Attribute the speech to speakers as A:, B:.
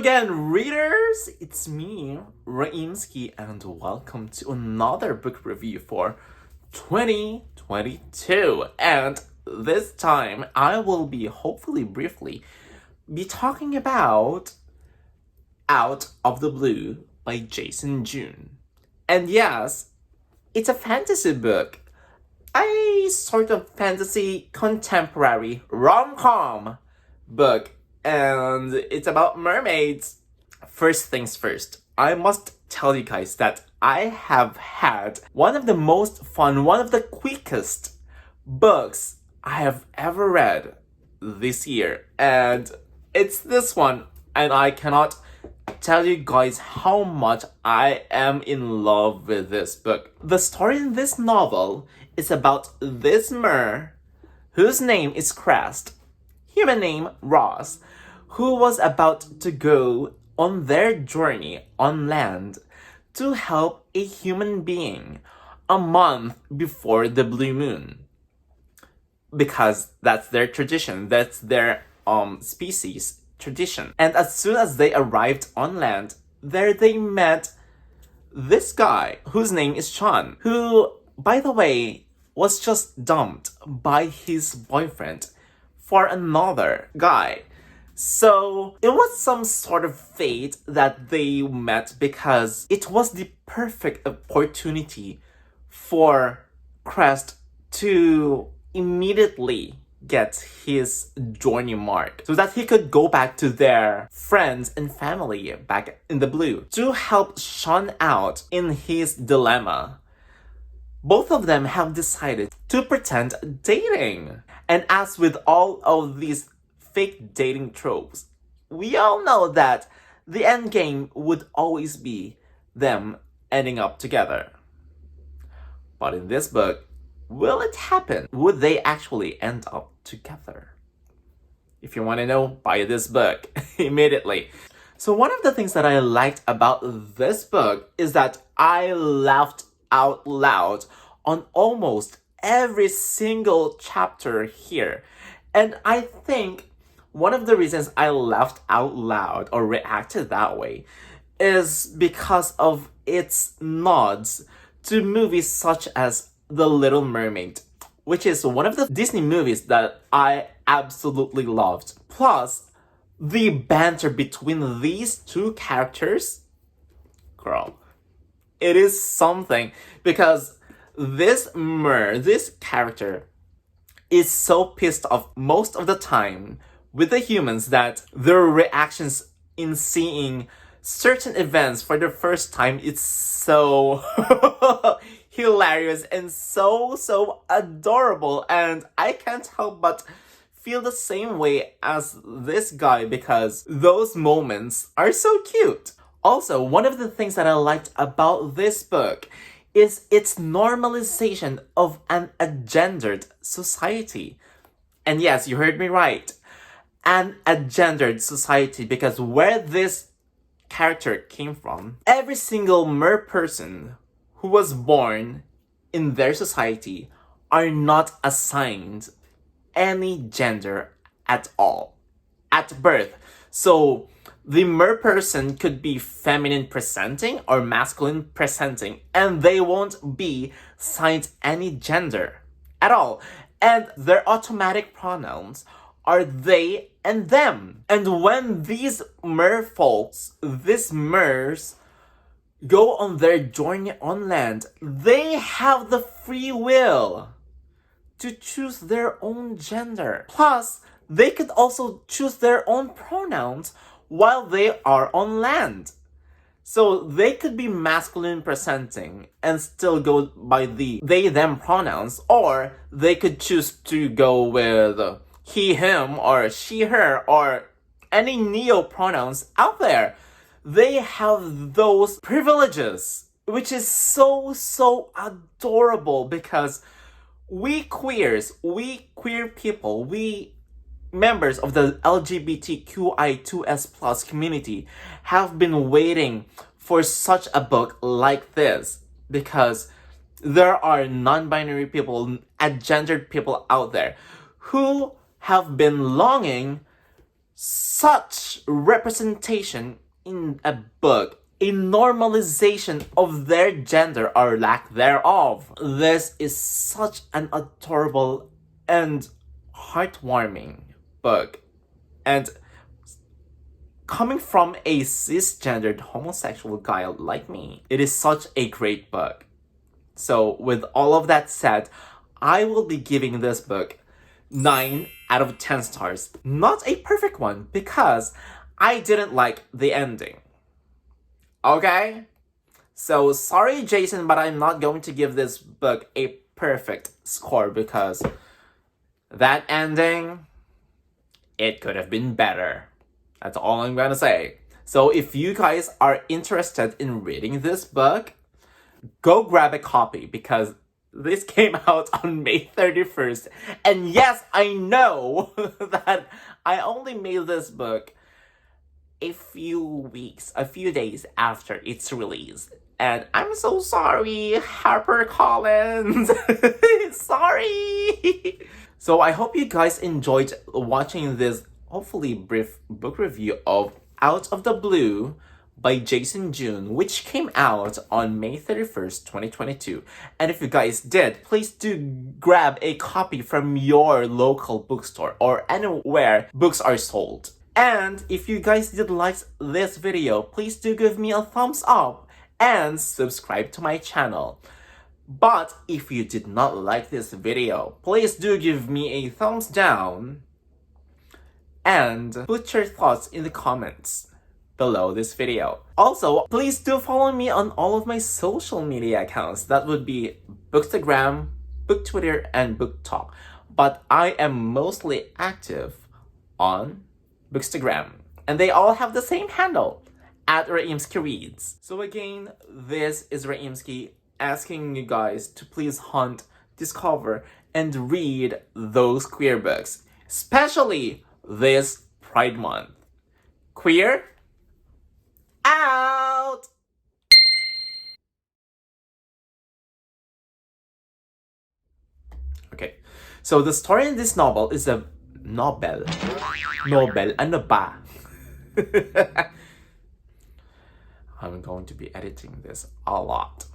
A: again, readers! It's me, Raimskie, and welcome to another book review for 2022. And this time, I will be, hopefully briefly, be talking about Out of the Blue by Jason June. And yes, it's a fantasy book. A sort of fantasy contemporary rom-com book. And it's about mermaids. First things first, I must tell you guys that I have had one of the most fun, one of the quickest books I have ever read this year. And it's this one. And I cannot tell you guys how much I am in love with this book. The story in this novel is about this mer, whose name is Crest, human name Ross, who was about to go on their journey on land to help a human being a month before the blue moon. Because that's their tradition, that's their species tradition. And as soon as they arrived on land, there they met this guy whose name is Sean, who, by the way, was just dumped by his boyfriend for another guy. So it was some sort of fate that they met because it was the perfect opportunity for Crest to immediately get his journey marked so that he could go back to their friends and family back in the blue to help Sean out in his dilemma. Both of them have decided to pretend dating. And as with all of these fake dating tropes, we all know that the end game would always be them ending up together. But in this book, will it happen? Would they actually end up together? If you want to know, buy this book immediately. So one of the things that I liked about this book is that I laughed out loud on almost every single chapter here. And I think one of the reasons I laughed out loud or reacted that way is because of its nods to movies such as The Little Mermaid, which is one of the Disney movies that I absolutely loved. Plus, the banter between these two characters, girl, it is something, because this character is so pissed off most of the time with the humans that their reactions in seeing certain events for the first time, it's so hilarious and so adorable. And I can't help but feel the same way as this guy because those moments are so cute. Also, one of the things that I liked about this book is its normalization of an agendered society. And yes, you heard me right. An agendered society, because where this character came from, every single mer person who was born in their society are not assigned any gender at all at birth. So the mer person could be feminine presenting or masculine presenting, and they won't be assigned any gender at all. And their automatic pronouns are they and them. And when these mer folks, these mers, go on their journey on land, they have the free will to choose their own gender. Plus, they could also choose their own pronouns while they are on land. So they could be masculine presenting and still go by the they them pronouns, or they could choose to go with he him or she her or any neo pronouns out there. They have those privileges, which is so adorable because we queer people, we members of the LGBTQI2S+ community have been waiting for such a book like this because there are non-binary people, agendered people out there who have been longing such representation in a book, a normalization of their gender or lack thereof. This is such an adorable and heartwarming book. And coming from a cisgendered homosexual guy like me, it is such a great book. So with all of that said, I will be giving this book 9 out of 10 stars. Not a perfect one because I didn't like the ending. Okay? So sorry, Jason, but I'm not going to give this book a perfect score because that ending, it could have been better. That's all I'm gonna say. So if you guys are interested in reading this book, go grab a copy because this came out on May 31st. And yes, I know that I only made this book a few days after its release. And I'm so sorry, HarperCollins. Sorry. So I hope you guys enjoyed watching this hopefully brief book review of Out of the Blue by Jason June, which came out on May 31st, 2022. And if you guys did, please do grab a copy from your local bookstore or anywhere books are sold. And if you guys did like this video, please do give me a thumbs up and subscribe to my channel. But if you did not like this video, please do give me a thumbs down and put your thoughts in the comments below this video. Also, please do follow me on all of my social media accounts. That would be Bookstagram, BookTwitter, and BookTok. But I am mostly active on Bookstagram. And they all have the same handle, at Raimskie Reads. So again, this is Raimskie asking you guys to please hunt, discover, and read those queer books. Especially this Pride Month. Queer out! Okay, so the story in this novel is a novel. Ano ba? I'm going to be editing this a lot.